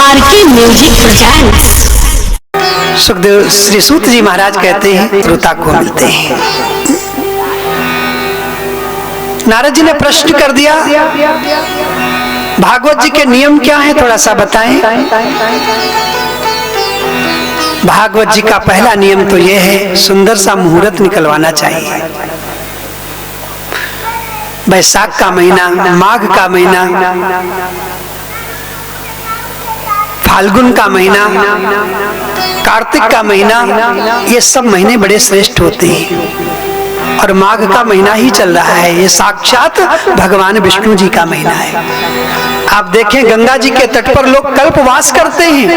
R K music presents. Sukhdev Shri Sut ji Maharaj कहते हैं श्रोता को मिलते हैं। नारद जी ने प्रश्न कर दिया, भागवत जी के नियम क्या है, थोड़ा सा बताएं। भागवत जी का पहला नियम तो यह है, सुंदर सा मुहूर्त निकलवाना चाहिए। बैसाख का महीना, माघ का महीना, फाल्गुन का महीना, कार्तिक का महीना, ये सब महीने बड़े श्रेष्ठ होते हैं। और माघ का महीना ही चल रहा है, ये साक्षात भगवान विष्णु जी का महीना है। आप देखें गंगा जी के तट पर लोग कल्पवास करते हैं,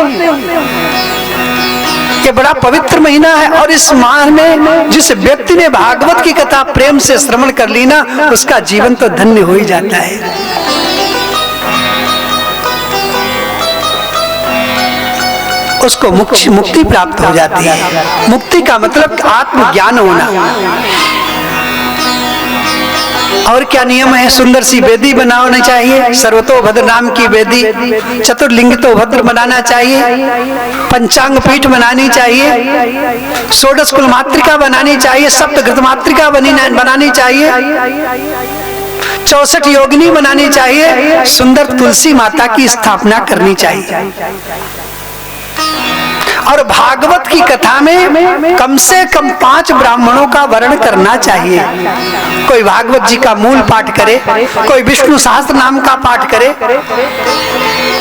ये बड़ा पवित्र महीना है। और इस माह में जिस व्यक्ति ने भागवत की कथा प्रेम से श्रवण कर ली ना, उसका जीवन तो धन्य हो ही जाता है। उसको मुक्ति प्राप्त हो जाती है। मुक्ति का मतलब आत्मज्ञान होना। और क्या नियम है, सुंदर सी वेदी बनानी चाहिए, सर्वतोभद्र नाम की वेदी, चतुर्लिंग तो भद्र बनाना चाहिए, पंचांग पीठ बनानी चाहिए, षोडश कुल मातृका बनानी चाहिए, सप्तघृत मातृका बनानी चाहिए, 64 योगिनी बनानी चाहिए, सुंदर तुलसी माता की स्थापना करनी चाहिए। और भागवत की कथा में कम से कम 5 ब्राह्मणों का वर्ण करना चाहिए। कोई भागवत जी का मूल पाठ करे, कोई विष्णु सहस्त्र नाम का पाठ करे,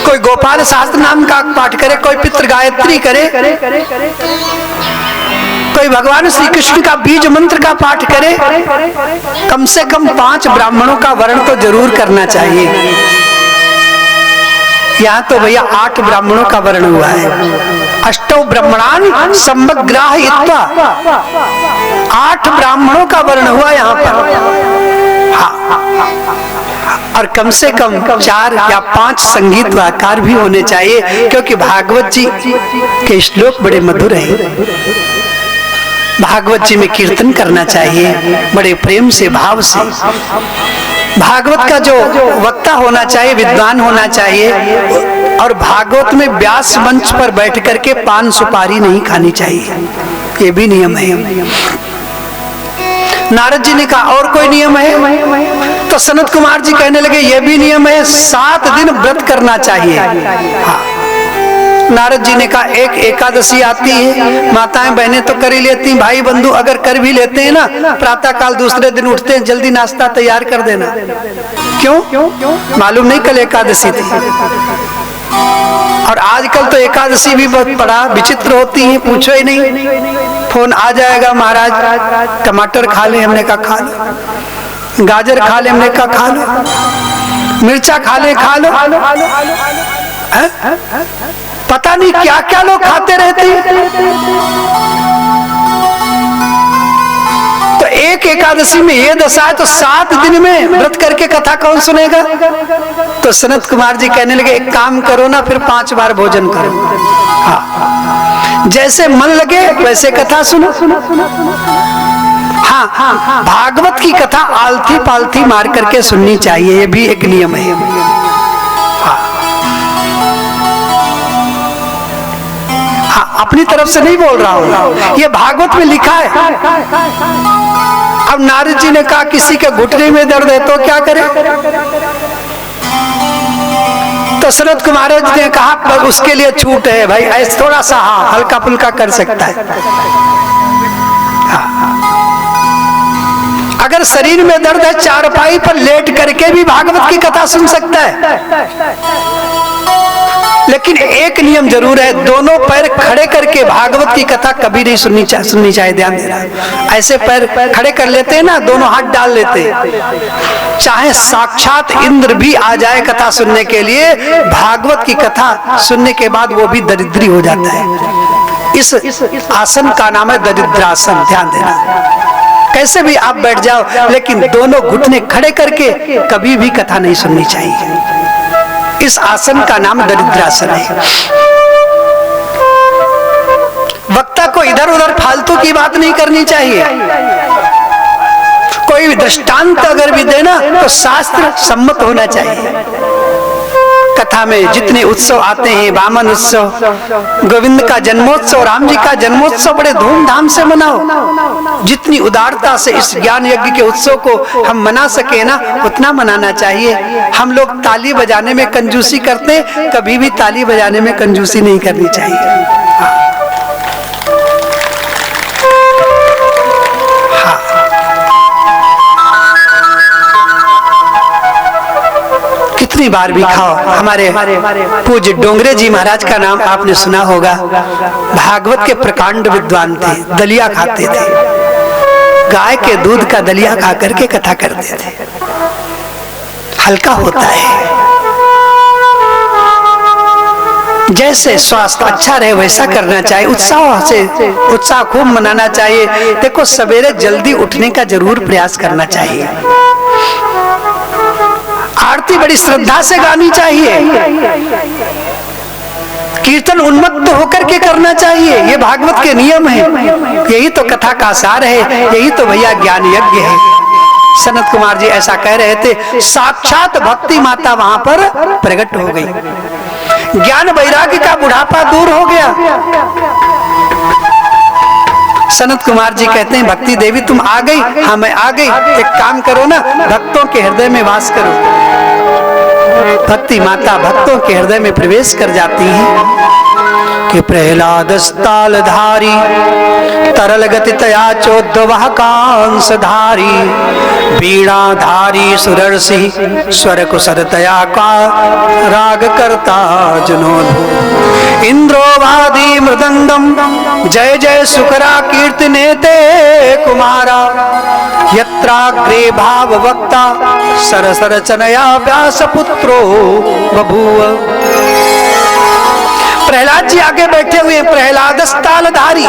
कोई गोपाल सहस्त्र नाम का पाठ करे, कोई पितृ गायत्री करे, कोई भगवान श्री कृष्ण का बीज मंत्र का पाठ करे। कम से कम 5 ब्राह्मणों का वर्ण तो जरूर करना चाहिए। यहाँ तो भैया 8 ब्राह्मणों का वर्ण हुआ है। अष्टौ ब्राह्मणान सम्यग्राहयित्वा, 8 ब्राह्मणों का वर्ण हुआ यहाँ पर। हाँ। और कम से कम 4 या 5 संगीतकार भी होने चाहिए, क्योंकि भागवत जी के श्लोक बड़े मधुर हैं। भागवत जी में कीर्तन करना चाहिए बड़े प्रेम से, भाव से। भागवत का जो वक्ता होना चाहिए, विद्वान होना चाहिए। और भागवत में व्यास मंच पर बैठ करके पान सुपारी नहीं खानी चाहिए, ये भी नियम है। नारद जी ने कहा और कोई नियम है, तो सनत कुमार जी कहने लगे ये भी नियम है, 7 दिन व्रत करना चाहिए। हाँ। नारद जी ने कहा एक एकादशी आती है, माताएं बहनें तो कर ही लेती, भाई बंधु अगर कर भी लेते हैं ना, प्रातः काल दूसरे दिन उठते हैं, जल्दी नाश्ता तैयार कर देना। क्यों? मालूम नहीं कल एकादशी थी। और आजकल तो एकादशी भी बहुत बड़ा विचित्र होती है, पूछो ही नहीं। फोन आ जाएगा, महाराज टमाटर खा ले, हमने कहा खा लो, गाजर खा ले, हमने कहा खा लो, मिर्चा खा ले, खा लो। पता नहीं क्या क्या लोग खाते रहते हैं। तो एक एकादशी में ये दशा है, तो 7 दिन में व्रत करके कथा कौन सुनेगा? तो सनत कुमार जी कहने लगे एक काम करो ना, फिर 5 बार भोजन करो। हाँ, जैसे मन लगे वैसे कथा सुनो। हाँ, भागवत की कथा आलथी पालथी मार करके सुननी चाहिए, ये भी एक नियम है। अपनी तरफ से नहीं बोल रहा हूं, ये भागवत में लिखा है। अब नारद जी ने कहा किसी के घुटने में दर्द है तो क्या करे? तो सनत कुमार जी ने कहा उसके लिए छूट है भाई, ऐसे थोड़ा सा हाँ हल्का फुल्का कर सकता है। हाँ। अगर शरीर में दर्द है, चारपाई पर लेट करके भी भागवत की कथा सुन सकता है। लेकिन एक नियम जरूर है, दोनों पैर खड़े करके भागवत की कथा कभी नहीं सुननी चाहिए। ध्यान देना, ऐसे पैर खड़े कर लेते हैं ना, दोनों हाथ डाल लेते हैं, चाहे साक्षात इंद्र भी आ जाए कथा सुनने के लिए, भागवत की कथा सुनने के बाद वो भी दरिद्री हो जाता है। इस आसन का नाम है दरिद्रासन। ध्यान देना, कैसे भी आप बैठ जाओ, लेकिन दोनों घुटने खड़े करके कभी भी कथा नहीं सुननी चाहिए। इस आसन का नाम दरिद्रासन है। वक्ता को इधर उधर फालतू की बात नहीं करनी चाहिए। कोई भी दृष्टांत अगर भी देना तो शास्त्र सम्मत होना चाहिए। कथा में जितने उत्सव आते हैं, वामन उत्सव, गोविंद का जन्मोत्सव, राम जी का जन्मोत्सव बड़े धूमधाम से मनाओ। जितनी उदारता से इस ज्ञान यज्ञ के उत्सव को हम मना सके ना, उतना मनाना चाहिए। हम लोग ताली बजाने में कंजूसी करते, कभी भी ताली बजाने में कंजूसी नहीं करनी चाहिए। कितनी बार भी खाओ। हमारे पूज्य डोंगरे जी महाराज का नाम आपने सुना होगा। भागवत के प्रकांड विद्वान थे, दलिया खाते थे, गाय के दूध का दलिया खा करके कथा करते थे। हल्का होता है, जैसे स्वास्थ्य अच्छा रहे वैसा करना चाहिए। उत्साह से उत्साह खूब मनाना चाहिए। देखो, सवेरे जल्दी उठने का जरूर प्रयास करना चाहिए। आरती बड़ी श्रद्धा से गानी चाहिए। कीर्तन उन्मत्त होकर के करना चाहिए। ये भागवत के नियम है। यही तो कथा का सार है, यही तो भैया ज्ञान यज्ञ है। सनत कुमार जी ऐसा कह रहे थे, साक्षात भक्ति माता वहां पर प्रकट हो गई। ज्ञान वैराग्य का बुढ़ापा दूर हो गया। सनत कुमार जी कहते हैं, भक्ति देवी तुम आ गई? हाँ मैं आ गई। एक काम करो ना, भक्तों के हृदय में वास करो। भक्ति माता भक्तों के हृदय में प्रवेश कर जाती हैं कि प्रहलाद स्थालधारी तरल गति तया चोद्वह कांस धारी वीणाधारी सुरर्षि स्वर कुसरतया का राग करता जुनोद इंद्रोवादी मृदंगम जय जय सुकरा कीर्तने ते कुमारा यत्राग्रे भाव वक्ता सरसर चनया व्यास पुत्रो बभूव। प्रहलाद जी आगे बैठे हुए, प्रहलाद तालधारी।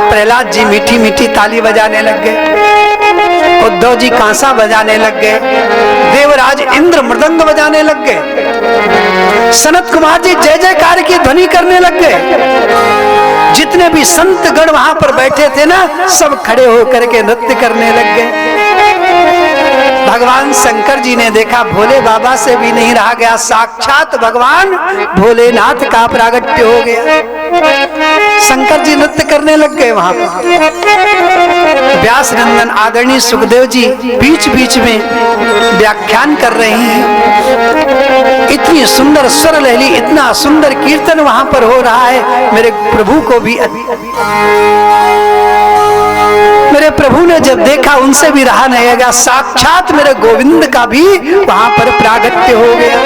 प्रहलाद जी मीठी मीठी ताली बजाने लग गए, उद्धव जी कांसा बजाने लग गए, देवराज इंद्र मृदंग बजाने लग गए, सनत कुमार जी जय जयकार की ध्वनि करने लग गए। जितने भी संत गण वहां पर बैठे थे ना, सब खड़े होकर के नृत्य करने लग गए। भगवान शंकर जी ने देखा, भोले बाबा से भी नहीं रहा गया, साक्षात भगवान भोलेनाथ का प्रागट्य हो गया। शंकर जी नृत्य करने लग गए वहां पर। व्यास नंदन आदरणीय सुखदेव जी बीच बीच में व्याख्यान कर रहे हैं। इतनी सुंदर स्वर लहरी, इतना सुंदर कीर्तन वहां पर हो रहा है। मेरे प्रभु को भी, मेरे प्रभु ने जब देखा, उनसे भी रहा नहीं गया। साक्षात मेरे गोविंद का भी वहां पर प्रागट्य हो गया।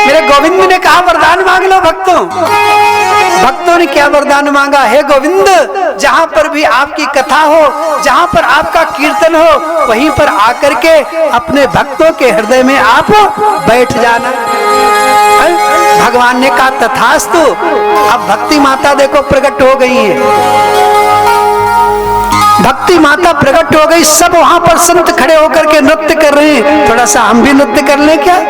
मेरे गोविंद ने कहा, वरदान मांग लो भक्तों। भक्तों ने क्या वरदान मांगा? हे गोविंद, जहां पर भी आपकी कथा हो, जहां पर आपका कीर्तन हो, वहीं पर आकर के अपने भक्तों के हृदय में आप बैठ जाना। भगवान ने कहा तथास्तु। अब भक्ति माता देखो प्रकट हो गई है। भक्ति माता प्रकट हो गई, सब वहां पर संत खड़े होकर के नृत्य कर रहे हैं। थोड़ा सा हम भी नृत्य कर लें क्या?